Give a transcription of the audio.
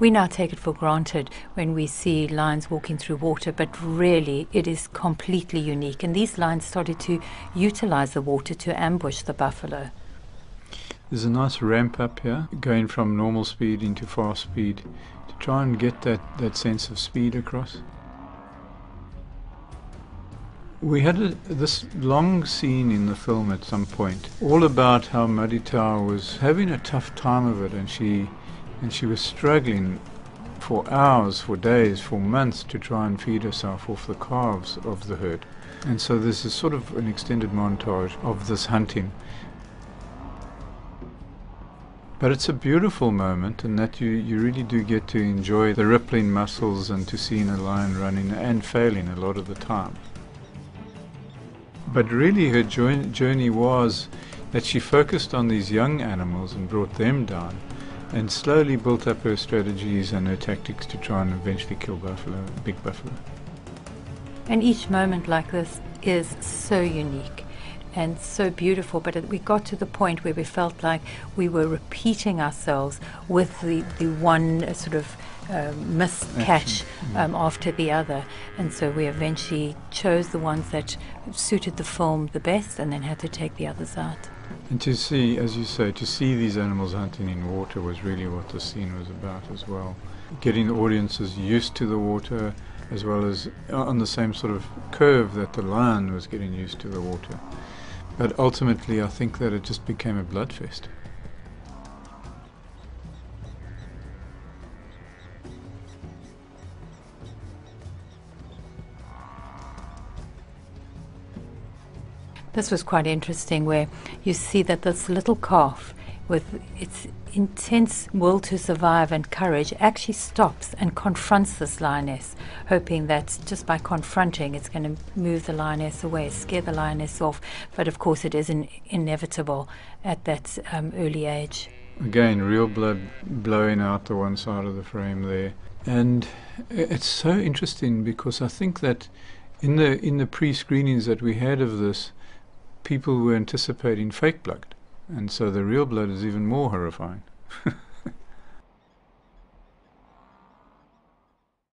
We now take it for granted when we see lions walking through water, but really it is completely unique. And these lions started to utilize the water to ambush the buffalo. There's a nice ramp up here, going from normal speed into fast speed to try and get that sense of speed across. We had this long scene in the film at some point, all about how Madita was having a tough time of it, and she was struggling for hours, for days, for months to try and feed herself off the calves of the herd. And so this is sort of an extended montage of this hunting. But it's a beautiful moment, and that you really do get to enjoy the rippling muscles and to seeing a lion running and failing a lot of the time. But really her journey was that she focused on these young animals and brought them down, and slowly built up her strategies and her tactics to try and eventually kill big buffalo. And each moment like this is so unique and so beautiful, but we got to the point where we felt like we were repeating ourselves with the one sort of missed catch after the other, and so we eventually chose the ones that suited the film the best and then had to take the others out. And to see, as you say, to see these animals hunting in water was really what the scene was about as well. Getting the audiences used to the water, as well as on the same sort of curve that the lion was getting used to the water. But ultimately I think that it just became a bloodfest. This was quite interesting, where you see that this little calf, with its intense will to survive and courage, actually stops and confronts this lioness, hoping that just by confronting it's going to move the lioness away, scare the lioness off. But of course it is inevitable at that early age. Again, real blood blowing out the one side of the frame there. And it's so interesting because I think that in the pre-screenings that we had of this, people were anticipating fake blood, and so the real blood is even more horrifying.